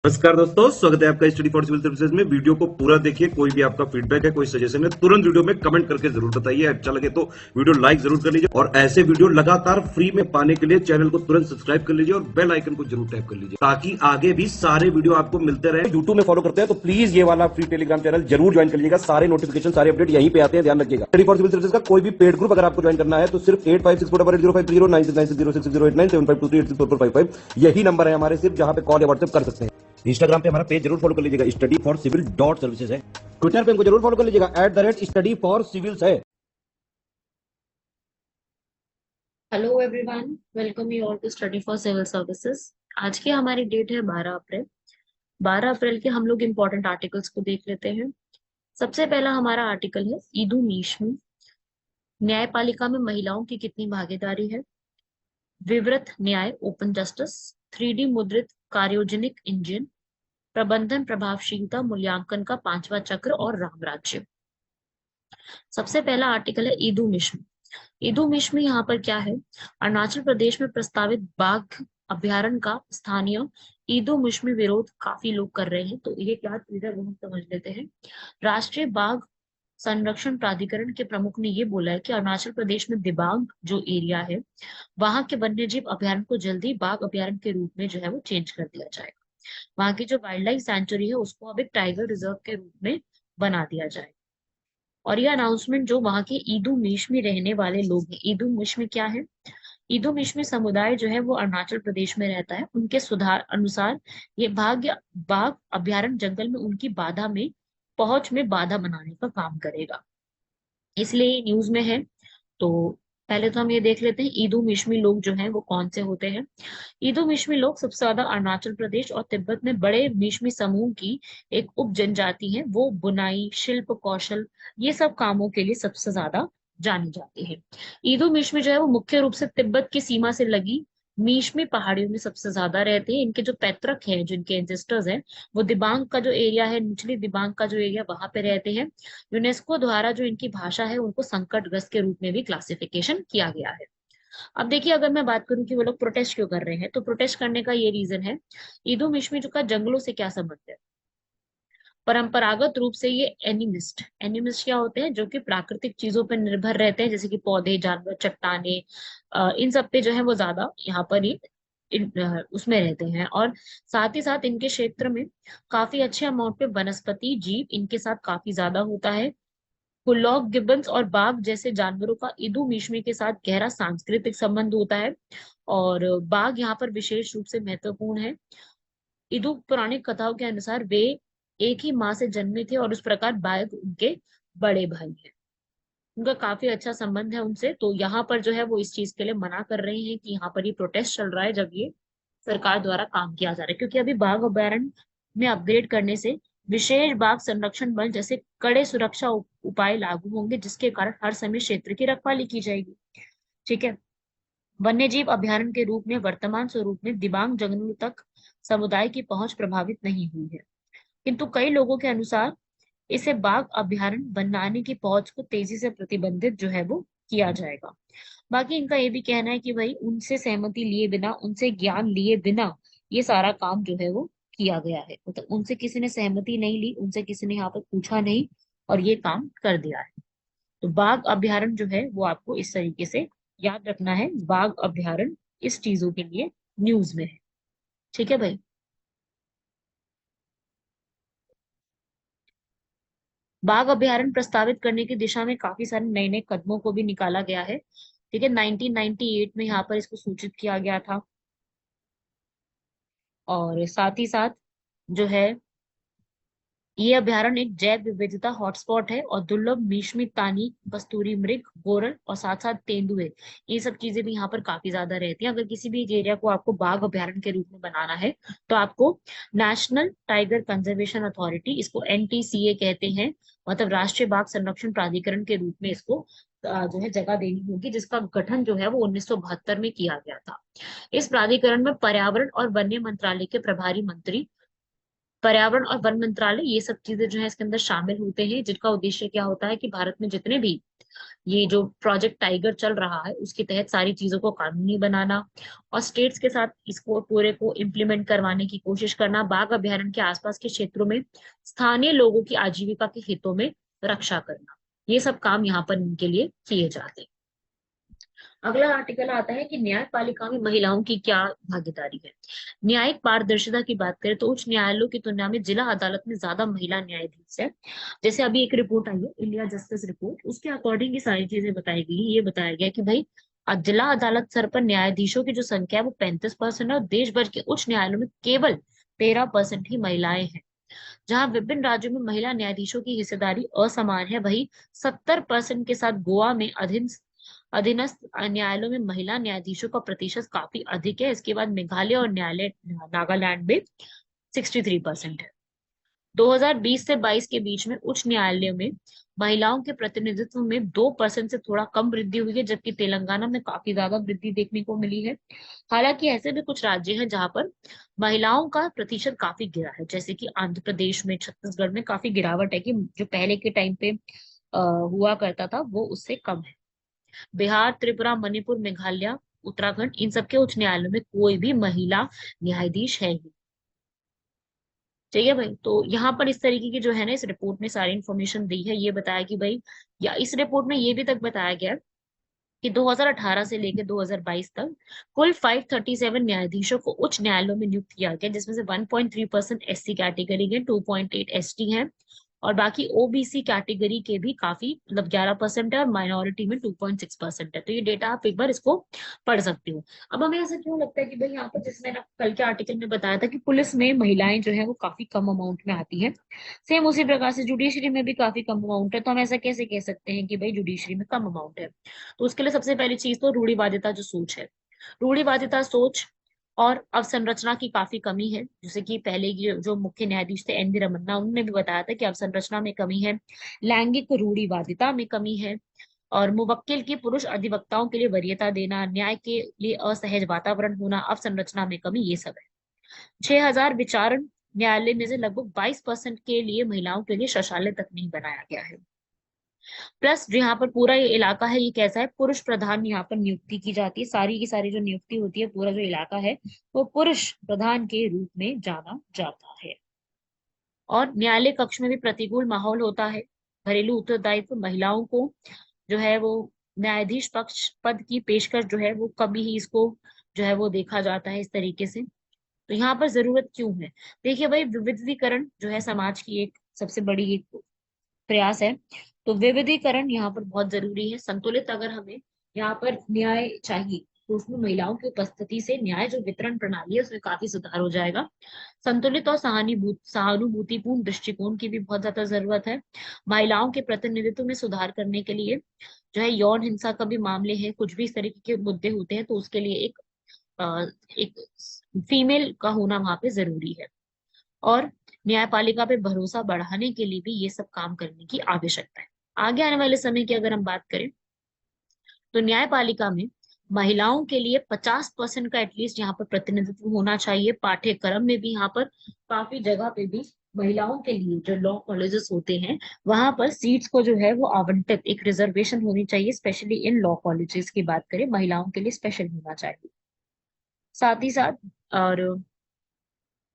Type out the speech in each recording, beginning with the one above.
नमस्कार दोस्तों, स्वागत है आपका स्टडी फॉर सिविल सर्विसेज में। वीडियो को पूरा देखिए। कोई भी आपका फीडबैक है, कोई सजेशन है, तुरंत वीडियो में कमेंट करके जरूर बताइए। अच्छा लगे तो वीडियो लाइक जरूर कर लीजिए और ऐसे वीडियो लगातार फ्री में पाने के लिए चैनल को तुरंत सब्सक्राइब कर लीजिए और बेल आइकन को जरूर टैप कर लीजिए ताकि आगे भी सारे वीडियो आपको मिलते रहे। यूट्यूब में फॉलो करते हैं तो प्लीज ये वाला फ्री टेलीग्राम चैनल जरूर ज्वाइन कर लीजिएगा। सारे नोटिफिकेशन, सारे अपडेट यहीं पे आते हैं, ध्यान रखिएगा। स्टडी फॉर सिविल सर्विसेज का कोई भी पेड ग्रुप अगर आपको ज्वाइन करना है तो सिर्फ 85648053096960608974386445 यही नंबर है हमारे, सिर्फ जहां पे कॉल या व्हाट्सएप कर सकते हैं। इंस्टाग्राम पे हमारा पेज जरूर फॉलो कर लीजिएगा, study for civil dot services है। ट्विटर पे हमको जरूर फॉलो कर लीजिएगा, @स्टडी फॉर सिविल्स है। Hello everyone, welcome you all to study for civil services. आज की हमारी डेट है 12 अप्रैल। 12 अप्रैल के हम लोग इम्पोर्टेंट आर्टिकल्स को देख लेते हैं। सबसे पहला हमारा आर्टिकल है ईदु मीशमी। न्यायपालिका में महिलाओं की कितनी भागीदारी है। विवृत न्याय ओपन जस्टिस। 3D मुद्रित कार्योजनिक इंजन। प्रबंधन प्रभावशीलता मूल्यांकन का 5वां चक्र और रामराज्य। सबसे पहला आर्टिकल है ईदु मिश्मी। ईदु मिश्मी यहाँ पर क्या है। अरुणाचल प्रदेश में प्रस्तावित बाघ अभ्यारण्य का स्थानीय ईदु मिश्मी विरोध काफी लोग कर रहे हैं, तो ये क्या चीज है वो हम समझ लेते हैं। राष्ट्रीय बाघ संरक्षण प्राधिकरण के प्रमुख ने ये बोला है कि अरुणाचल प्रदेश में दिबांग जो एरिया है वहां के वन्यजीव अभ्यारण्य को जल्दी बाघ अभ्यारण्य के रूप में जो है वो चेंज कर दिया जाएगा। वहां की जो वाइल्ड लाइफ सेंचुरी है उसको अब एक टाइगर रिजर्व के रूप में बना दिया जाएगा। और ये अनाउंसमेंट जो वहां के ईदु मिश में रहने वाले लोग हैं, ईदु मिश में क्या है, ईदु मिश में समुदाय जो है वो अरुणाचल प्रदेश में रहता है, उनके सुधार अनुसार ये भाग्य बाघ अभ्यारण्य जंगल में उनकी बाधा में पहुंच में बाधा बनाने का काम करेगा, इसलिए ये न्यूज में है। तो पहले तो हम ये देख लेते हैं ईदु मिश्मी लोग जो हैं वो कौन से होते हैं। ईदो मिश्मी लोग सबसे ज्यादा अरुणाचल प्रदेश और तिब्बत में बड़े मिश्मी समूह की एक उप जनजाति है। वो बुनाई, शिल्प कौशल, ये सब कामों के लिए सबसे ज्यादा जानी जाती है। ईदो मिश्मी जो है वो मुख्य रूप से तिब्बत की सीमा से लगी मिश्मी पहाड़ियों में सबसे ज्यादा रहते हैं। इनके जो पैतृक हैं, जो इनके एंसेस्टर्स हैं, वो दिबांग का जो एरिया है, निचली दिबांग का जो एरिया, वहां पे रहते हैं। यूनेस्को द्वारा जो इनकी भाषा है उनको संकटग्रस्त के रूप में भी क्लासिफिकेशन किया गया है। अब देखिए, अगर मैं बात करूं कि वो लोग प्रोटेस्ट क्यों कर रहे हैं, तो प्रोटेस्ट करने का ये रीजन है, ईदो मिश्मी का जंगलों से क्या संबंध है। परंपरागत रूप से ये एनिमिस्ट एनिमिस्ट क्या होते हैं, जो कि प्राकृतिक चीजों पर निर्भर रहते हैं, जैसे कि पौधे, जानवर, चट्टाने, इन सब पे जो है वो ज्यादा यहाँ पर ही उसमें रहते हैं। और साथ ही साथ इनके क्षेत्र में काफी अच्छे अमाउंट पे वनस्पति जीव इनके साथ काफी ज्यादा होता है। हुलॉक गिब्बन्स और बाघ जैसे जानवरों का इदु मिश्मी के साथ गहरा सांस्कृतिक संबंध होता है और बाघ यहाँ पर विशेष रूप से महत्वपूर्ण है। इदु पौराणिक कथाओं के अनुसार वे एक ही माँ से जन्मे थे और उस प्रकार बाघ उनके बड़े भाई हैं। उनका काफी अच्छा संबंध है उनसे, तो यहाँ पर जो है वो इस चीज के लिए मना कर रहे हैं कि यहाँ पर ये प्रोटेस्ट चल रहा है जब ये सरकार द्वारा काम किया जा रहा है, क्योंकि अभी बाघ अभ्यारण्य में अपग्रेड करने से विशेष बाघ संरक्षण बल जैसे कड़े सुरक्षा उपाय लागू होंगे, जिसके कारण हर समय क्षेत्र की रखवाली की जाएगी। ठीक है। वन्यजीव अभ्यारण्य के रूप में वर्तमान स्वरूप में दिबांग जंगलों तक समुदाय की पहुंच प्रभावित नहीं हुई है, किंतु कई लोगों के अनुसार इसे बाघ अभ्यारण्य बनाने की पहुंच को तेजी से प्रतिबंधित जो है वो किया जाएगा। बाकी इनका ये भी कहना है कि भाई उनसे सहमति लिए बिना, उनसे ज्ञान लिए बिना ये सारा काम जो है वो किया गया है, मतलब उनसे किसी ने सहमति नहीं ली, उनसे किसी ने यहाँ पर पूछा नहीं और ये काम कर दिया है। तो बाघ अभ्यारण्य जो है वो आपको इस तरीके से याद रखना है। बाघ अभ्यारण्य इस चीजों के लिए न्यूज में है। ठीक है भाई। बाघ अभ्यारण्य प्रस्तावित करने की दिशा में काफी सारे नए नए कदमों को भी निकाला गया है। ठीक है, 1998 में यहाँ पर इसको सूचित किया गया था और साथ ही साथ जो है ये अभ्यारण्य एक जैव विविधता हॉटस्पॉट है और दुर्लभ भीष्मिक तानी, कस्तूरी मृग, गोरल और साथ साथ तेंदुए, ये सब चीजें भी यहाँ पर काफी ज्यादा रहती हैं। अगर किसी भी एरिया को आपको बाघ अभ्यारण्य के रूप में बनाना है तो आपको नेशनल टाइगर कंजर्वेशन अथॉरिटी, इसको NTCA कहते हैं, मतलब राष्ट्रीय बाघ संरक्षण प्राधिकरण के रूप में इसको जो है जगह देनी होगी, जिसका गठन जो है वो 1972 में किया गया था। इस प्राधिकरण में पर्यावरण और वन्य मंत्रालय के प्रभारी मंत्री पर्यावरण और वन मंत्रालय, ये सब चीजें जो है इसके अंदर शामिल होते हैं, जिनका उद्देश्य क्या होता है कि भारत में जितने भी ये जो प्रोजेक्ट टाइगर चल रहा है उसके तहत सारी चीजों को कानूनी बनाना और स्टेट्स के साथ इसको पूरे को इम्प्लीमेंट करवाने की कोशिश करना, बाघ अभयारण्य के आसपास के क्षेत्रों में स्थानीय लोगों की आजीविका के हितों में रक्षा करना, ये सब काम यहाँ पर इनके लिए किए जाते हैं। अगला आर्टिकल आता है कि न्यायपालिका में महिलाओं की क्या भागीदारी है। न्यायिक पारदर्शिता की बात करें तो उच्च न्यायालयों की तुलना में जिला अदालत में ज्यादा महिला न्यायाधीश है। जैसे अभी एक रिपोर्ट आई है, इंडिया जस्टिस रिपोर्ट, उसके अकॉर्डिंग ये सारी चीजें बताई गई। ये बताया गया कि भाई जिला अदालत स्तर पर न्यायाधीशों की जो संख्या है वो 35% है और देश भर के उच्च न्यायालयों में केवल 13% ही महिलाएं हैं। जहां विभिन्न राज्यों में महिला न्यायाधीशों की हिस्सेदारी असमान है, वही 70% के साथ गोवा में अधीनस्थ न्यायालयों में महिला न्यायाधीशों का प्रतिशत काफी अधिक है। इसके बाद मेघालय और न्यायालय नागालैंड में 63% है। 2020 से 22 के बीच में उच्च न्यायालयों में महिलाओं के प्रतिनिधित्व में 2% से थोड़ा कम वृद्धि हुई है, जबकि तेलंगाना में काफी ज्यादा वृद्धि देखने को मिली है। हालांकि ऐसे भी कुछ राज्य हैं जहां पर महिलाओं का प्रतिशत काफी गिरा है, जैसे कि आंध्र प्रदेश में, छत्तीसगढ़ में काफी गिरावट है, कि जो पहले के टाइम पे हुआ करता था वो उससे कम है। बिहार, त्रिपुरा, मणिपुर, मेघालय, उत्तराखंड, इन सबके उच्च न्यायालयों में कोई भी महिला न्यायाधीश है ही। ठीक है भाई, तो यहाँ पर इस तरीके की जो है ना, इस रिपोर्ट में सारी इन्फॉर्मेशन दी है। ये बताया कि भाई, या इस रिपोर्ट में ये भी तक बताया गया है कि 2018 से लेकर 2022 तक कुल 537 न्यायाधीशों को उच्च न्यायालयों में नियुक्त किया गया, जिसमें से 1.3% एससी कैटेगरी के, 2.8 एसटी हैं और बाकी ओबीसी कैटेगरी के भी काफी, मतलब 11% है और माइनॉरिटी में 2.6% है। तो ये डेटा आप एक बार इसको पढ़ सकते हो। अब हमें ऐसा क्यों लगता है कि भाई यहाँ पर, जैसे मैंने कल के आर्टिकल में बताया था कि पुलिस में महिलाएं जो है वो काफी कम अमाउंट में आती है, सेम उसी प्रकार से जुडिशरी में भी काफी कम अमाउंट है। तो हम ऐसा कैसे कह सकते हैं कि भाई जुडिशरी में कम अमाउंट है? तो उसके लिए सबसे पहली चीज तो रूढ़िवादिता जो सोच है, रूढ़िवादिता सोच और अवसंरचना की काफी कमी है। जैसे कि पहले की जो मुख्य न्यायाधीश थे एन वी रमन्ना, उन्होंने भी बताया था कि अवसंरचना में कमी है, लैंगिक रूढ़िवादिता में कमी है और मुवक्किल की पुरुष अधिवक्ताओं के लिए वरीयता देना, न्याय के लिए असहज वातावरण होना, अवसंरचना में कमी, ये सब है। 6000 विचारण न्यायालय में से लगभग 22% के लिए महिलाओं के लिए शौचालय तक नहीं बनाया गया है। प्लस जो यहाँ पर पूरा ये इलाका है, ये कैसा है, पुरुष प्रधान यहाँ पर नियुक्ति की जाती है। सारी की सारी जो नियुक्ति होती है, पूरा जो इलाका है वो पुरुष प्रधान के रूप में जाना जाता है। और न्यायालय कक्ष में भी प्रतिकूल माहौल होता है। घरेलू उत्तरदायित्व महिलाओं को जो है वो न्यायाधीश पक्ष पद की पेशकश जो है वो कभी ही इसको जो है वो देखा जाता है इस तरीके से। तो यहाँ पर जरूरत क्यों है? देखिए भाई, विविधीकरण जो है समाज की एक सबसे बड़ी एक प्रयास है। तो विविधीकरण यहाँ पर बहुत जरूरी है। संतुलित अगर हमें यहाँ पर न्याय चाहिए तो उसमें महिलाओं की उपस्थिति से न्याय जो वितरण प्रणाली है उसमें काफी सुधार हो जाएगा। संतुलित और सहानुभूतिपूर्ण दृष्टिकोण की भी बहुत ज्यादा जरूरत है। महिलाओं के प्रतिनिधित्व में सुधार करने के लिए जो है, यौन हिंसा का भी मामले हैं, कुछ भी इस तरीके के मुद्दे होते हैं, तो उसके लिए एक फीमेल का होना वहां पे जरूरी है। और न्यायपालिका पे भरोसा बढ़ाने के लिए भी ये सब काम करने की आवश्यकता है। आगे आने वाले समय की अगर हम बात करें तो न्यायपालिका में महिलाओं के लिए 50% का एटलीस्ट यहाँ पर प्रतिनिधित्व होना चाहिए। पाठ्यक्रम में भी यहाँ पर काफी जगह पे भी महिलाओं के लिए जो लॉ कॉलेजेस होते हैं वहां पर सीट्स को जो है वो आवंटित एक रिजर्वेशन होनी चाहिए। स्पेशली इन लॉ कॉलेजेस की बात करें, महिलाओं के लिए स्पेशल होना चाहिए। साथ ही साथ और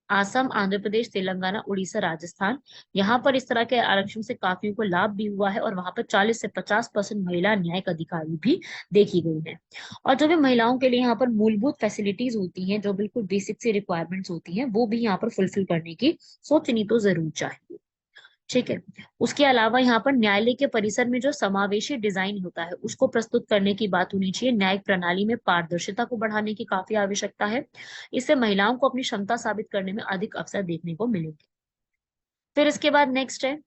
आसम, आंध्र प्रदेश, तेलंगाना, उड़ीसा, राजस्थान, यहाँ पर इस तरह के आरक्षण से काफियों को लाभ भी हुआ है और वहां पर 40 से 50% महिला न्यायिक अधिकारी भी देखी गई है। और जो भी महिलाओं के लिए यहाँ पर मूलभूत फैसिलिटीज होती हैं, जो बिल्कुल बेसिक सी रिक्वायरमेंट्स होती हैं, वो भी यहाँ पर फुलफिल करने की सोचनी तो जरूर चाहिए। ठीक है। उसके अलावा यहाँ पर न्यायालय के परिसर में जो समावेशी डिजाइन होता है उसको प्रस्तुत करने की बात होनी चाहिए। न्यायिक प्रणाली में पारदर्शिता को बढ़ाने की काफी आवश्यकता है। इससे महिलाओं को अपनी क्षमता साबित करने में अधिक अवसर देखने को मिलेंगे। फिर इसके बाद नेक्स्ट है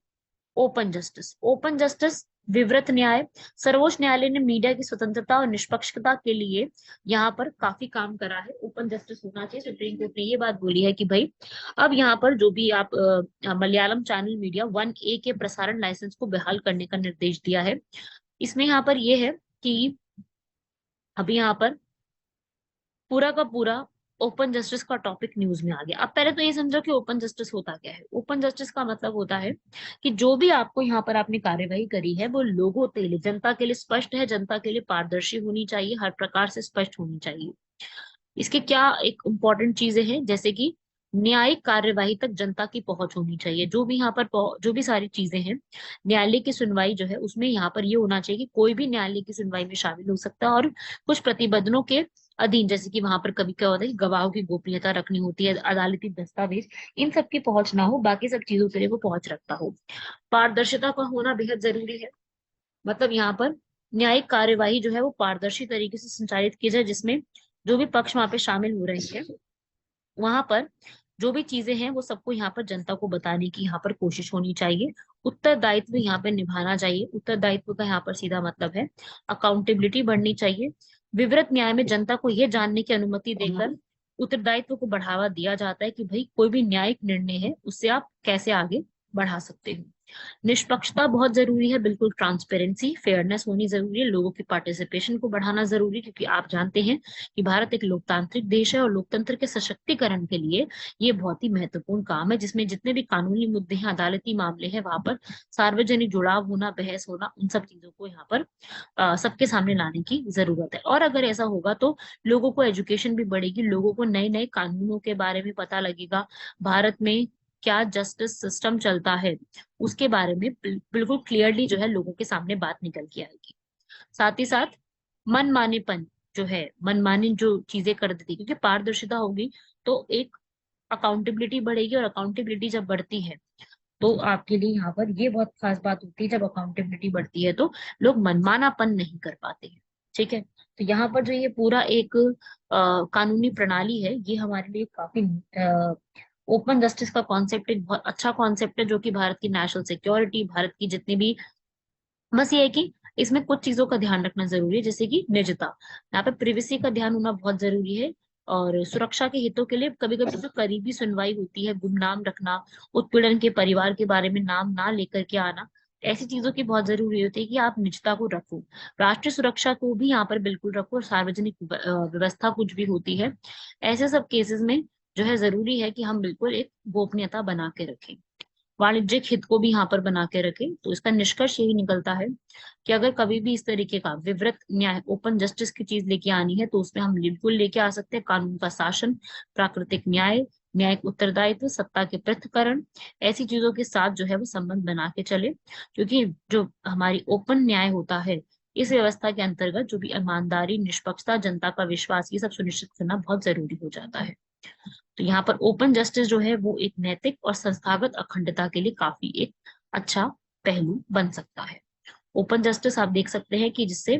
ओपन जस्टिस। ओपन जस्टिस, विवृत न्याय। सर्वोच्च न्यायालय ने मीडिया की स्वतंत्रता और निष्पक्षता के लिए यहाँ पर काफी काम करा है। ओपन जस्टिस होना चाहिए। सुप्रीम कोर्ट ने ये बात बोली है कि भाई अब यहाँ पर जो भी आप मलयालम चैनल मीडिया 1A के प्रसारण लाइसेंस को बहाल करने का निर्देश दिया है। इसमें यहाँ पर ये है कि अभी यहाँ पर पूरा का पूरा ओपन जस्टिस का टॉपिक न्यूज में आ गया। अब पहले तो ये समझो कि ओपन जस्टिस होता क्या है। ओपन जस्टिस का मतलब होता है कि जो भी आपको यहाँ पर आपने कार्यवाही करी है वो लोगों के लिए, जनता के लिए स्पष्ट है, जनता के लिए पारदर्शी होनी चाहिए, हर प्रकार से स्पष्ट होनी चाहिए। इसके क्या एक इम्पोर्टेंट चीजें हैं, जैसे कि न्यायिक कार्यवाही तक जनता की पहुंच होनी चाहिए। जो भी यहाँ पर जो भी सारी चीजें हैं, न्यायालय की सुनवाई जो है उसमें यहाँ पर ये होना चाहिए कि कोई भी न्यायालय की सुनवाई में शामिल हो सकता है, और कुछ प्रतिबंधों के अधीन, जैसे कि वहां पर कभी क्या होता है कि गवाहों की गोपनीयता रखनी होती है, अदालती दस्तावेज, इन सब की पहुंच ना हो, बाकी सब चीजों के लिए वो पहुंच रखता हो। पारदर्शिता का होना बेहद जरूरी है। मतलब यहाँ पर न्यायिक कार्यवाही जो है वो पारदर्शी तरीके से संचालित की जाए, जिसमें जो भी पक्ष वहां पे शामिल हो रहे हैं, वहां पर जो भी चीजें हैं वो सबको यहाँ पर जनता को बताने की यहाँ पर कोशिश होनी चाहिए। उत्तरदायित्व यहाँ पे निभाना चाहिए। उत्तरदायित्व का यहाँ पर सीधा मतलब है अकाउंटेबिलिटी बढ़नी चाहिए। विवृत न्याय में जनता को यह जानने की अनुमति देकर उत्तरदायित्व को बढ़ावा दिया जाता है कि भाई कोई भी न्यायिक निर्णय है उससे आप कैसे आगे बढ़ा सकते हो। निष्पक्षता बहुत जरूरी है, बिल्कुल ट्रांसपेरेंसी, फेयरनेस होनी जरूरी है, लोगों की पार्टिसिपेशन को बढ़ाना जरूरी है, क्योंकि आप जानते हैं कि भारत एक लोकतांत्रिक देश है और लोकतंत्र के सशक्तिकरण के लिए ये बहुत ही महत्वपूर्ण काम है, जिसमें जितने भी कानूनी मुद्दे हैं, अदालती मामले हैं, वहां पर सार्वजनिक जुड़ाव होना, बहस होना, उन सब चीजों को यहाँ पर सबके सामने लाने की जरूरत है। और अगर ऐसा होगा तो लोगों को एजुकेशन भी बढ़ेगी, लोगों को नए नए कानूनों के बारे में पता लगेगा, भारत में क्या जस्टिस सिस्टम चलता है उसके बारे में बिल्कुल क्लियरली जो है लोगों के सामने बात निकल के आएगी। साथ ही साथ मनमानेपन जो है, मनमानी जो चीजें कर देती, क्योंकि पारदर्शिता होगी तो एक अकाउंटेबिलिटी बढ़ेगी, और अकाउंटेबिलिटी जब बढ़ती है तो आपके लिए यहाँ पर ये बहुत खास बात होती है, जब अकाउंटेबिलिटी बढ़ती है तो लोग मनमानापन नहीं कर पाते हैं। ठीक है, तो यहाँ पर जो ये पूरा एक कानूनी प्रणाली है, ये हमारे लिए काफी ओपन जस्टिस का कॉन्सेप्ट एक बहुत अच्छा कॉन्सेप्ट है, जो कि भारत की नेशनल सिक्योरिटी, भारत की जितनी भी, बस ये है कि इसमें कुछ चीजों का ध्यान रखना जरूरी है, जैसे कि निजता, यहाँ पे प्रिवेसी का ध्यान होना बहुत जरूरी है। और सुरक्षा के हितों के लिए कभी कभी जो करीबी सुनवाई होती है, गुमनाम रखना, उत्पीड़न के परिवार के बारे में नाम ना लेकर के आना, ऐसी चीजों की बहुत जरूरी होती है कि आप निजता को रखो। राष्ट्रीय सुरक्षा को भी यहाँ पर बिल्कुल रखो, और सार्वजनिक व्यवस्था कुछ भी होती है, ऐसे सब केसेस में जो है जरूरी है कि हम बिल्कुल एक गोपनीयता बना के रखें, वाणिज्यिक हित को भी यहाँ पर बना के रखें। तो इसका निष्कर्ष यही निकलता है कि अगर कभी भी इस तरीके का विवृत न्याय, ओपन जस्टिस की चीज लेके आनी है, तो उसमें हम बिल्कुल लेके आ सकते हैं कानून का शासन, प्राकृतिक न्याय, न्यायिक उत्तरदायित्व, सत्ता के पृथक्करण, ऐसी चीजों के साथ जो है वो संबंध बना के चले, क्योंकि जो हमारी ओपन न्याय होता है, इस व्यवस्था के अंतर्गत जो भी ईमानदारी, निष्पक्षता, जनता का विश्वास, ये सब सुनिश्चित करना बहुत जरूरी हो जाता है। तो यहाँ पर ओपन जस्टिस जो है वो एक नैतिक और संस्थागत अखंडता के लिए काफी एक अच्छा पहलू बन सकता है। ओपन जस्टिस आप देख सकते हैं कि जिससे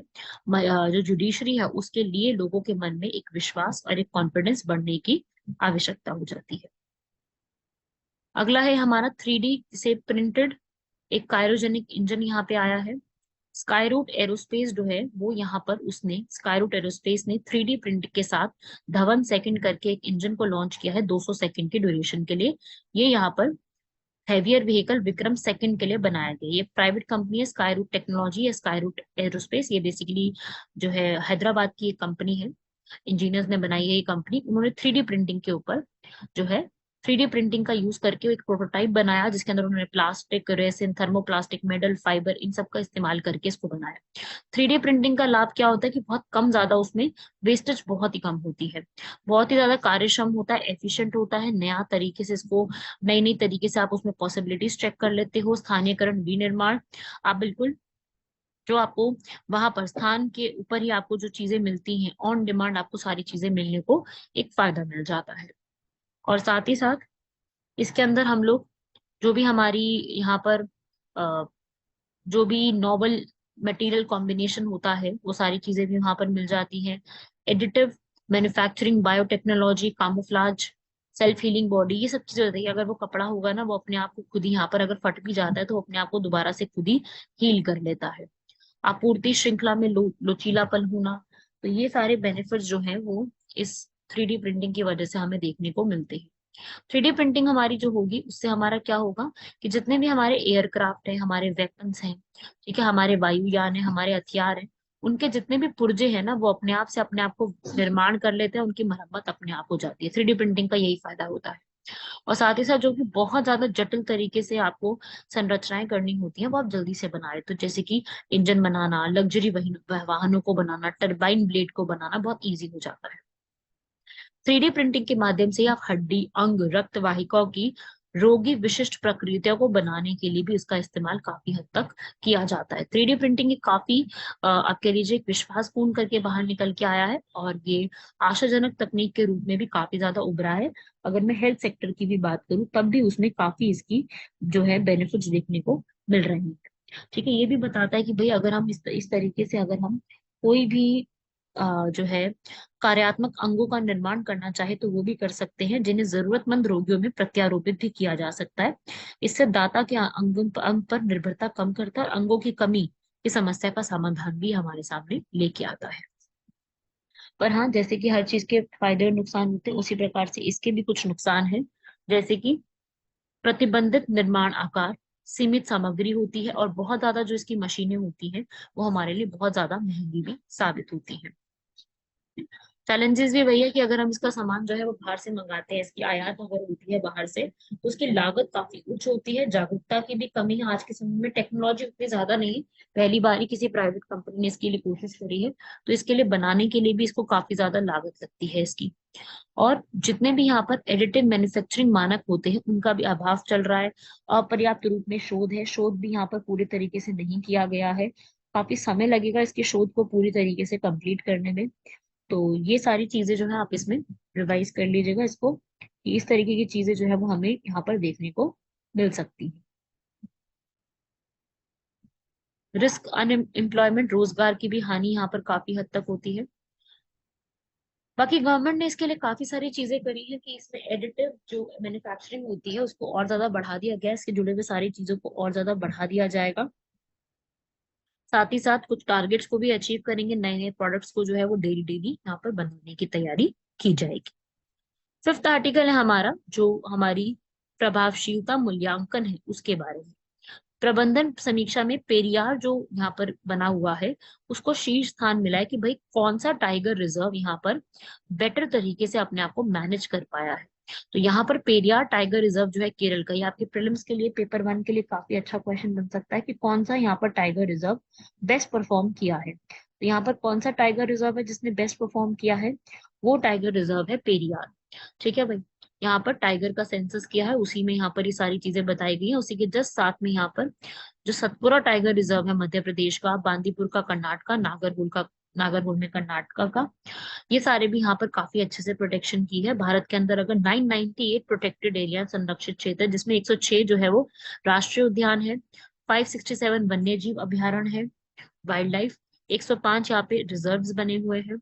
जो जुडिशरी है उसके लिए लोगों के मन में एक विश्वास और एक कॉन्फिडेंस बढ़ने की आवश्यकता हो जाती है। अगला है हमारा 3D से प्रिंटेड एक कायरोजेनिक इंजन यहाँ पे आया है। स्काईरूट एरोस्पेस जो है वो यहाँ पर उसने, स्काईरूट एरोस्पेस ने 3D प्रिंट के साथ धवन सेकंड करके एक इंजन को लॉन्च किया है 200 सेकंड की ड्यूरेशन के लिए। ये यहाँ पर हैवियर व्हीकल विक्रम सेकंड के लिए बनाया गया। ये प्राइवेट कंपनी है स्काईरूट टेक्नोलॉजी या स्काईरूट एरोस्पेस, ये बेसिकली जो है हैदराबाद की एक कंपनी है, इंजीनियर्स ने बनाई है ये कंपनी। उन्होंने 3D प्रिंटिंग के ऊपर जो है 3D प्रिंटिंग का यूज करके एक प्रोटोटाइप बनाया, जिसके अंदर उन्होंने plastic, resin, thermoplastic, metal, fibre, इन सब का इस्तेमाल करके इसको बनाया। 3D प्रिंटिंग का लाभ क्या होता है कि बहुत कम ज्यादा उसमें वेस्टेज बहुत ही कम होती है, बहुत ही ज्यादा कार्यक्षम होता है, एफिशिएंट होता है, नया तरीके से इसको, नई नई तरीके से आप उसमें पॉसिबिलिटीज चेक कर लेते हो, स्थानीयकरण, विनिर्माण, आप बिल्कुल जो आपको वहां पर स्थान के ऊपर ही आपको जो चीजें मिलती हैं, ऑन डिमांड आपको सारी चीजें मिलने को एक फायदा मिल जाता है। और साथ ही साथ इसके अंदर हम लोग जो भी हमारी यहाँ पर अ, जो भी नॉवल मटेरियल कॉम्बिनेशन होता है वो सारी चीजें भी वहां पर मिल जाती हैं। Additive manufacturing, biotechnology, camouflage, self healing body, ये सब चीजें होती है। अगर वो कपड़ा होगा ना वो अपने आप को खुद ही, यहाँ पर अगर फट भी जाता है तो अपने आप को दोबारा से खुद ही हील कर लेता है। आपूर्ति श्रृंखला में लचीलापन होना, तो ये सारे बेनिफिट्स जो हैं वो इस 3D प्रिंटिंग की वजह से हमें देखने को मिलते हैं। 3D प्रिंटिंग हमारी जो होगी उससे हमारा क्या होगा कि जितने भी हमारे एयरक्राफ्ट हैं, हमारे वेपन्स हैं, ठीक है, हमारे वायुयान है, हमारे हथियार हैं, उनके जितने भी पुर्जे हैं ना वो अपने आप से अपने आप को निर्माण कर लेते हैं, उनकी मरम्मत अपने आप हो जाती है। 3D प्रिंटिंग का यही फायदा होता है। और साथ ही साथ जो कि बहुत ज्यादा जटिल तरीके से आपको संरचनाएं करनी होती हैं वो आप जल्दी से बना रहे, तो जैसे कि इंजन बनाना, लग्जरी वाहनों को बनाना, टरबाइन ब्लेड को बनाना बहुत इजी हो जाता है। 3D प्रिंटिंग के माध्यम से आप हड्डी, अंग, रक्त वाहिकाओं की रोगी विशिष्ट प्रकृतियों को बनाने के लिए भी इसका इस्तेमाल काफी हद तक किया जाता है। 3D प्रिंटिंग एक काफी आप कह लीजिए एक विश्वासपूर्ण करके बाहर निकल के आया है, और ये आशाजनक तकनीक के रूप में भी काफी ज्यादा उभरा है। अगर मैं हेल्थ सेक्टर की भी बात करूं तब भी उसमें काफी इसकी जो है बेनिफिट्स देखने को मिल रहे हैं। ठीक है, ये भी बताता है कि भाई अगर हम इस तरीके से अगर हम कोई भी जो है कार्यात्मक अंगों का निर्माण करना चाहे तो वो भी कर सकते हैं, जिन्हें जरूरतमंद रोगियों में प्रत्यारोपित भी किया जा सकता है। इससे दाता के अंग पर निर्भरता कम करता है और अंगों की कमी की समस्या का समाधान भी हमारे सामने लेके आता है। पर हाँ, जैसे कि हर चीज के फायदे और नुकसान होते हैं उसी प्रकार से इसके भी कुछ नुकसान है। जैसे कि प्रतिबंधित निर्माण आकार, सीमित सामग्री होती है, और बहुत ज्यादा जो इसकी मशीनें होती हैं वो हमारे लिए बहुत ज्यादा महंगी भी साबित होती हैं। चैलेंजेस भी वही है कि अगर हम इसका सामान जो है वो बाहर से मंगाते हैं, इसकी आयात अगर होती है बाहर से तो उसकी लागत काफी उच्च होती है। जागरूकता की भी कमी है, आज के समय में टेक्नोलॉजी उतनी ज्यादा नहीं है। पहली बार ही किसी प्राइवेट कंपनी ने इसके लिए कोशिश करी है, तो इसके लिए बनाने के लिए भी इसको काफी ज्यादा लागत लगती है इसकी। और जितने भी यहाँ पर एडिटिव मैन्युफैक्चरिंग मानक होते हैं उनका भी अभाव चल रहा है। अपर्याप्त रूप में शोध है, शोध भी यहाँ पर पूरी तरीके से नहीं किया गया है। काफी समय लगेगा इसकी शोध को पूरी तरीके से कंप्लीट करने में। तो ये सारी चीजें जो है आप इसमें रिवाइज कर लीजिएगा इसको, कि इस तरीके की चीजें जो है वो हमें यहाँ पर देखने को मिल सकती है। रिस्क अनएम्प्लॉयमेंट, रोजगार की भी हानि यहाँ पर काफी हद तक होती है। बाकी गवर्नमेंट ने इसके लिए काफी सारी चीजें करी है कि इसमें एडिटिव जो मैन्युफैक्चरिंग होती है उसको और ज्यादा बढ़ा दिया गया है, इसके जुड़े हुए सारी चीजों को और ज्यादा बढ़ा दिया जाएगा। साथ ही साथ कुछ टारगेट्स को भी अचीव करेंगे, नए नए प्रोडक्ट्स को जो है वो डेली डेली यहाँ पर बनाने की तैयारी की जाएगी। फिफ्थ आर्टिकल है हमारा जो हमारी प्रभावशीलता मूल्यांकन है उसके बारे में। प्रबंधन समीक्षा में पेरियार जो यहाँ पर बना हुआ है उसको शीर्ष स्थान मिला है कि भाई कौन सा टाइगर रिजर्व यहाँ पर बेटर तरीके से अपने आप को मैनेज कर पाया है। तो यहाँ पर पेरियार टाइगर रिजर्व जो है केरल का, ये आपके प्रीलिम्स के लिए पेपर 1 के लिए काफी अच्छा क्वेश्चन बन सकता है कि कौन सा यहाँ पर टाइगर रिजर्व बेस्ट परफॉर्म किया है। तो यहाँ पर कौन सा टाइगर रिजर्व है जिसने बेस्ट परफॉर्म किया है, वो टाइगर रिजर्व है पेरियार। ठीक है भाई, यहाँ पर टाइगर का सेंसस किया है, उसी में यहाँ पर ये सारी चीजें बताई गई हैं। उसी के जस्ट साथ में यहाँ पर जो सतपुरा टाइगर रिजर्व है मध्य प्रदेश का, बांदीपुर का कर्नाटका, नागरहोल में कर्नाटका का, ये सारे भी यहाँ पर काफी अच्छे से प्रोटेक्शन की है। भारत के अंदर अगर 998 प्रोटेक्टेड एरिया संरक्षित क्षेत्र है, जिसमें 106 जो है वो राष्ट्रीय उद्यान है, 567 वन्य जीव अभ्यारण्य है, वाइल्ड लाइफ, 105 यहाँ पे रिजर्व्स बने हुए हैं,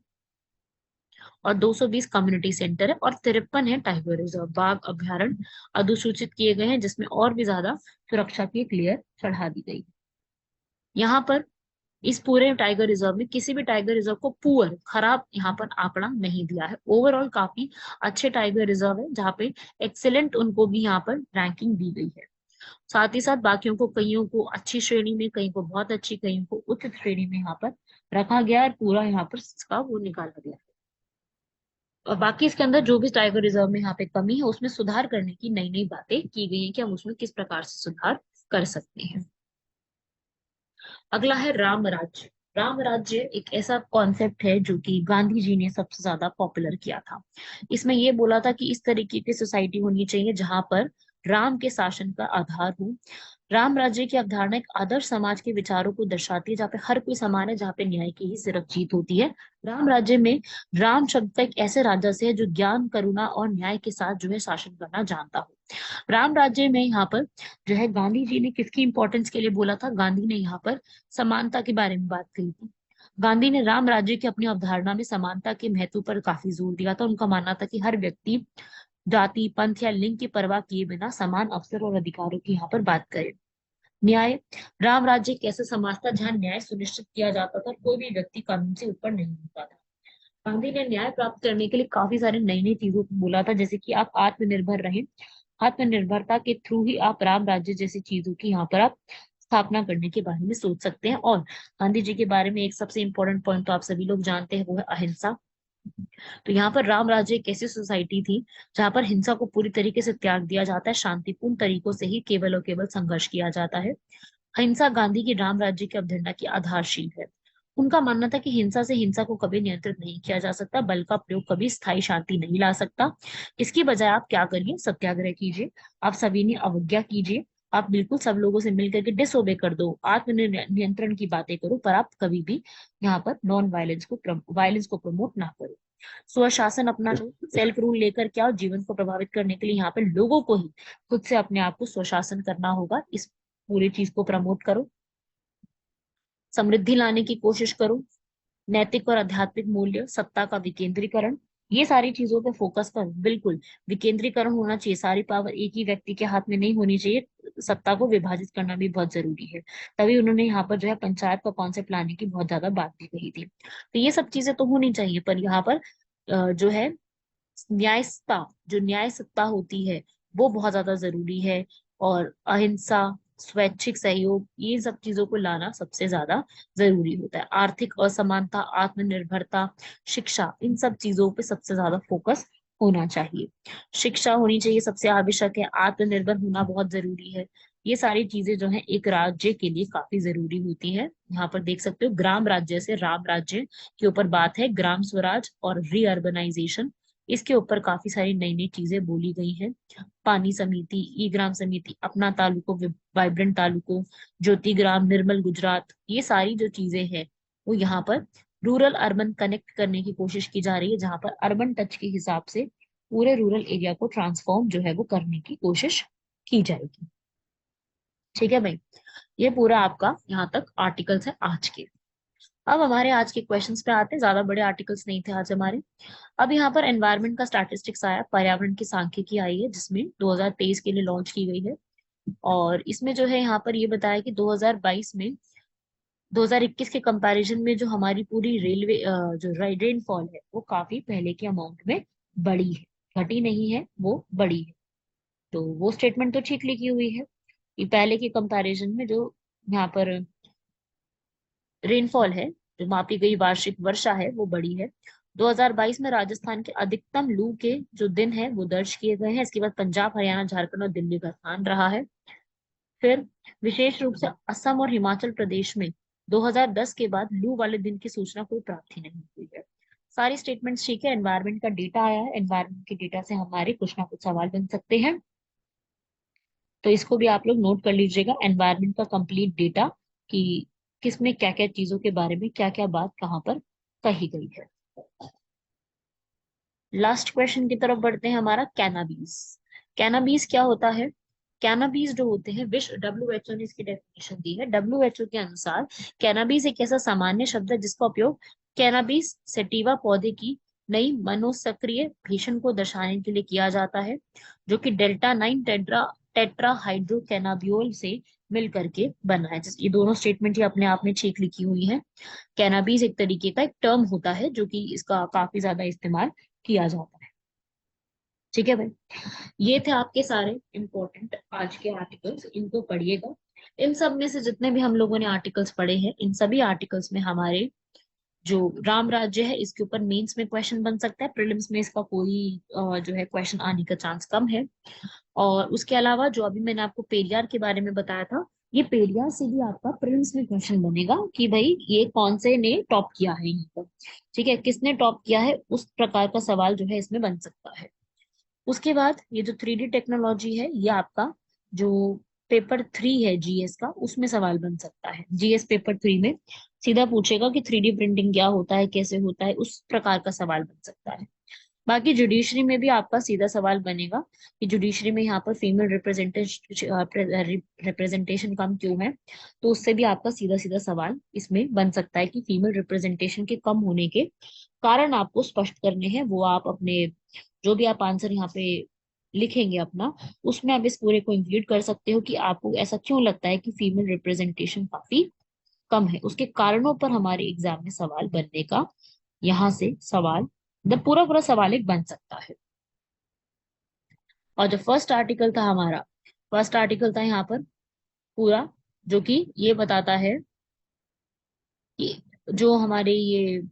और 220 कम्युनिटी सेंटर है, और 53 है टाइगर रिजर्व बाघ अभ्यारण्य अधिसूचित किए गए हैं, जिसमें और भी ज्यादा सुरक्षा की एक लेयर चढ़ा दी गई है। यहाँ पर इस पूरे टाइगर रिजर्व में किसी भी टाइगर रिजर्व को पुअर खराब यहाँ पर आंकड़ा नहीं दिया है। ओवरऑल काफी अच्छे टाइगर रिजर्व है जहाँ पे एक्सेलेंट उनको भी यहाँ पर रैंकिंग दी गई है। साथ ही साथ बाकियों को, कईयों को अच्छी श्रेणी में, कई को बहुत अच्छी, कईयों को उच्च श्रेणी में यहाँ पर रखा गया है, और पूरा यहाँ पर इसका वो निकाला गया है। और बाकी इसके अंदर जो भी टाइगर रिजर्व में यहाँ पे कमी है उसमें सुधार करने की नई नई बातें की गई हैं कि हम उसमें किस प्रकार से सुधार कर सकते हैं। अगला है राम राज्य। राम राज्य एक ऐसा कॉन्सेप्ट है जो कि गांधी जी ने सबसे ज्यादा पॉपुलर किया था। इसमें ये बोला था कि इस तरीके की सोसाइटी होनी चाहिए जहां पर राम के शासन का आधार हो। राम राज्य की अवधारणा एक आदर्श समाज के विचारों को दर्शाती है जहाँ पे हर कोई समान है, जहाँ पे न्याय की ही सिर्फ जीत होती है। राम राज्य में राम शब्द का एक ऐसे राजा से है जो ज्ञान, करुणा और न्याय के साथ जो है शासन करना जानता हो। राम राज्य में यहाँ पर जो है गांधी जी ने किसकी इंपॉर्टेंस के लिए बोला था, गांधी ने यहाँ पर समानता के बारे में बात कही थी। गांधी ने राम राज्य की अपनी अवधारणा में समानता के महत्व पर काफी जोर दिया था। उनका मानना था कि हर व्यक्ति जाति, पंथ या लिंग की परवाह किए बिना समान अवसर और अधिकारों की यहाँ पर बात करे। न्याय, राम राज्य एक ऐसा समाज था जहाँ न्याय सुनिश्चित किया जाता था, कोई भी व्यक्ति कानून से ऊपर नहीं होता था। गांधी ने न्याय प्राप्त करने के लिए काफी सारे नई नई चीजों को बोला था, जैसे कि आप आत्मनिर्भर रहें, आत्मनिर्भरता के थ्रू ही आप राम राज्य जैसी चीजों की यहाँ पर आप स्थापना करने के बारे में सोच सकते हैं। और गांधी जी के बारे में एक सबसे इंपॉर्टेंट पॉइंट तो आप सभी लोग जानते हैं, वो है अहिंसा। तो यहाँ पर राम राज्य एक ऐसी सोसाइटी थी जहां पर हिंसा को पूरी तरीके से त्याग दिया जाता है, शांतिपूर्ण तरीकों से ही केवल और केवल संघर्ष किया जाता है। अहिंसा गांधी की राम राज्य की अवधारणा की आधारशील है। उनका मानना था कि हिंसा से हिंसा को कभी नियंत्रित नहीं किया जा सकता, बल का प्रयोग कभी स्थायी शांति नहीं ला सकता। इसकी बजाय आप क्या करिए, सत्याग्रह कीजिए, आप सभी ने अवज्ञा कीजिए, आप बिल्कुल सब लोगों से मिलकर के डिसोबे कर दो, आत्म नियंत्रण की बातें करो, पर आप कभी भी यहाँ पर नॉन वायलेंस को प्रमोट ना करो। स्वशासन अपना लो, सेल्फ रूल लेकर के आओ। जीवन को प्रभावित करने के लिए यहाँ पे लोगों को ही खुद से अपने आप को स्वशासन करना होगा। इस पूरी चीज को प्रमोट करो। समृद्धि लाने की कोशिश करो। नैतिक और आध्यात्मिक मूल्य, सत्ता का विकेंद्रीकरण, ये सारी चीजों पे फोकस करो। बिल्कुल विकेंद्रीकरण होना चाहिए, सारी पावर एक ही व्यक्ति के हाथ में नहीं होनी चाहिए। सत्ता को विभाजित करना भी बहुत जरूरी है। तभी उन्होंने यहाँ पर जो है पंचायत का कॉन्सेप्ट लाने की बहुत ज्यादा बात भी कही थी। तो ये सब चीजें तो होनी चाहिए, पर यहाँ पर जो है न्यायता, जो न्याय सत्ता होती है वो बहुत ज्यादा जरूरी है। और अहिंसा, स्वैच्छिक सहयोग, ये सब चीजों को लाना सबसे ज्यादा जरूरी होता है। आर्थिक असमानता, आत्मनिर्भरता, शिक्षा, इन सब चीजों पे सबसे ज्यादा फोकस होना चाहिए। शिक्षा होनी चाहिए, सबसे आवश्यक है। आत्मनिर्भर होना बहुत जरूरी है। ये सारी चीजें जो है एक राज्य के लिए काफी जरूरी होती है। यहाँ पर देख सकते हो ग्राम राज्य से राम राज्य के ऊपर बात है, ग्राम स्वराज और रीअर्बनाइजेशन, इसके ऊपर काफी सारी नई नई चीजें बोली गई हैं। पानी समिति, ई ग्राम समिति, अपना तालुको, वाइब्रेंट तालुको, ज्योति ग्राम, निर्मल गुजरात, ये सारी जो चीजें हैं वो यहाँ पर रूरल अर्बन कनेक्ट करने की कोशिश की जा रही है, जहां पर अर्बन टच के हिसाब से पूरे रूरल एरिया को ट्रांसफॉर्म जो है वो करने की कोशिश की जाएगी। ठीक है भाई, ये पूरा आपका यहाँ तक आर्टिकल्स है आज के। अब हमारे आज के क्वेश्चंस पे आते हैं, ज्यादा बड़े आर्टिकल्स नहीं थे आज हमारे। अब यहाँ पर एनवायरनमेंट का स्टैटिस्टिक्स आया, पर्यावरण की सांख्यिकी आई है, जिसमें 2023 के लिए लॉन्च की गई है। और इसमें जो है यहाँ पर ये बताया कि 2022 में 2021 के कंपैरिजन में जो हमारी पूरी रेलवे जो रेनफॉल है वो काफी पहले के अमाउंट में बड़ी है, घटी नहीं है, वो बड़ी है। तो वो स्टेटमेंट तो ठीक लिखी हुई है कि पहले के कंपैरिजन में जो यहाँ पर रेनफॉल है, जो मापी गई वार्षिक वर्षा है, वो बड़ी है। 2022 में राजस्थान के अधिकतम लू के जो दिन है वो दर्ज किए गए हैं। इसके बाद पंजाब, हरियाणा, झारखंड और दिल्ली का स्थान रहा है। फिर विशेष रूप से असम और हिमाचल प्रदेश में 2010 के बाद लू वाले दिन की सूचना कोई प्राप्त ही नहीं हुई है। सारी स्टेटमेंट्स ठीक है। एनवायरनमेंट का डेटा आया है, एनवायरनमेंट के डेटा से हमारे कुछ ना कुछ सवाल बन सकते हैं, तो इसको भी आप लोग नोट कर लीजिएगा। एनवायरनमेंट का कंप्लीट डेटा कि किसमें क्या क्या चीजों के बारे में क्या क्या बात कहाँ पर कही गई है। लास्ट क्वेश्चन की तरफ बढ़ते हैं, हमारा कैनाबीस। कैनाबीस क्या होता है? कैनाबीस जो होते हैं, विश्व WHO ने इसकी डेफिनेशन दी है। WHO के अनुसार कैनाबीस एक ऐसा सामान्य शब्द है जिसका उपयोग कैनाबीस सेटिवा पौधे की नई मनोसक्रिय भीषण को दर्शाने के लिए किया जाता है, जो कि डेल्टा 9 टेट्रा हाइड्रोकैनाबियोल से मिल करके बना है। ये दोनों स्टेटमेंट ही अपने आप में ठीक लिखी हुई है। कैनाबीस एक तरीके का एक टर्म होता है जो कि इसका काफी ज्यादा इस्तेमाल किया जाता है। ठीक है भाई, ये थे आपके सारे इंपॉर्टेंट आज के आर्टिकल्स, इनको पढ़िएगा। इन सब में से जितने भी हम लोगों ने आर्टिकल्स पढ़े हैं, इन सभी आर्टिकल्स में हमारे जो राम राज्य है इसके ऊपर मेंस में क्वेश्चन बन सकता है, प्रीलिम्स में इसका कोई जो है क्वेश्चन आने का चांस कम है। और उसके अलावा जो अभी मैंने आपको पेरियार के बारे में बताया था, ये पेरियार से भी आपका प्रीलिम्स में क्वेश्चन बनेगा कि भाई ये कौन से ने टॉप किया है यहाँ पर। ठीक है, किसने टॉप किया है, उस प्रकार का सवाल जो है इसमें बन सकता है। उसके बाद ये जो 3D टेक्नोलॉजी है, ये आपका जो पेपर 3 है जीएस का, उसमें सवाल बन सकता है। जीएस पेपर 3 में सीधा पूछेगा कि 3D प्रिंटिंग क्या होता है, कैसे होता है, उस प्रकार का सवाल बन सकता है। बाकी जुडिशरी में भी आपका सीधा सवाल बनेगा कि जुडिशरी में यहाँ पर फीमेल रिप्रेजेंटेशन कम क्यों है, तो उससे भी आपका सीधा सीधा सवाल इसमें बन सकता है कि फीमेल रिप्रेजेंटेशन के कम होने के कारण आपको स्पष्ट करने हैं। वो आप अपने जो भी आप आंसर यहाँ पे लिखेंगे अपना, उसमें आप इस पूरे को इंक्लूड कर सकते हो कि आपको ऐसा क्यों लगता है कि फीमेल रिप्रेजेंटेशन काफी कम है, उसके कारणों पर हमारे एग्जाम में सवाल बनने का यहाँ से सवाल, मतलब पूरा पूरा सवाल एक बन सकता है। और जो फर्स्ट आर्टिकल था हमारा, फर्स्ट आर्टिकल था यहाँ पर पूरा जो कि ये बताता है कि जो हमारे ये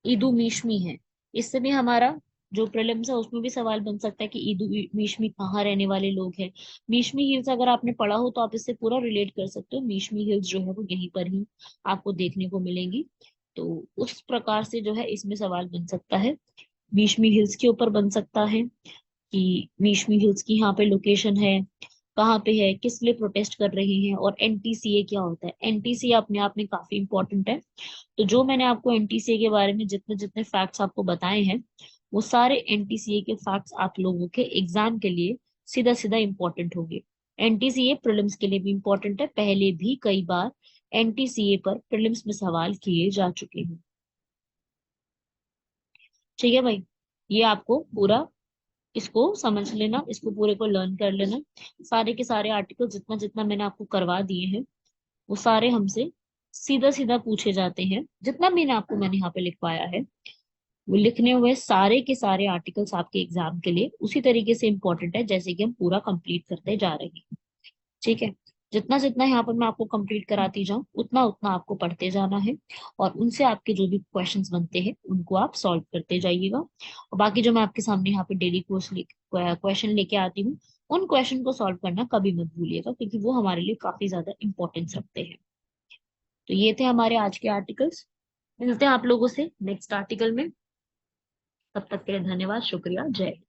ईदु मीशमी है, इससे भी हमारा जो प्रीलिम्स है उसमें भी सवाल बन सकता है कि ईदु मीशमी कहाँ रहने वाले लोग हैं। मीशमी हिल्स अगर आपने पढ़ा हो तो आप इससे पूरा रिलेट कर सकते हो, मीशमी हिल्स जो है वो यहीं पर ही आपको देखने को मिलेंगी। तो उस प्रकार से जो है इसमें सवाल बन सकता है। मीशमी हिल्स के ऊपर बन सकता है कि मीशमी हिल्स की यहाँ पे लोकेशन है, कहाँ पे है, किस लिए प्रोटेस्ट कर रहे हैं, और एनटीसीए क्या होता है। एनटीसीए अपने आप में काफी इंपॉर्टेंट है। तो जो मैंने आपको एनटीसीए के बारे में जितने जितने फैक्ट्स आपको बताए हैं, वो सारे एनटीसीए के फैक्ट्स आप लोगों के एग्जाम के लिए सीधा सीधा इंपॉर्टेंट होंगे। एनटीसीए प्रीलिम्स के लिए भी इंपॉर्टेंट है, पहले भी कई बार एनटीसीए पर प्रीलिम्स में सवाल किए जा चुके हैं। ठीक है भाई, ये आपको पूरा इसको समझ लेना, इसको पूरे को लर्न कर लेना। सारे के सारे आर्टिकल जितना जितना मैंने आपको करवा दिए हैं वो सारे हमसे सीधा सीधा पूछे जाते हैं। जितना भी मैंने यहाँ पे लिखवाया है, वो लिखने हुए सारे के सारे आर्टिकल्स आपके एग्जाम के लिए उसी तरीके से इंपॉर्टेंट है जैसे कि हम पूरा कंप्लीट करते जा रहे हैं। ठीक है, जितना जितना यहाँ पर मैं आपको कंप्लीट कराती जाऊं उतना उतना आपको पढ़ते जाना है, और उनसे आपके जो भी क्वेश्चंस बनते हैं उनको आप सॉल्व करते जाइएगा। और बाकी जो मैं आपके सामने यहाँ पे डेली कोर्स क्वेश्चन लेके आती हूँ, उन क्वेश्चन को सॉल्व करना कभी मत भूलिएगा, क्योंकि वो हमारे लिए काफी ज्यादा इंपॉर्टेंस रखते हैं। तो ये थे हमारे आज के आर्टिकल्स। मिलते हैं आप लोगों से नेक्स्ट आर्टिकल में। तब तक के लिए धन्यवाद, शुक्रिया, जय हिंद।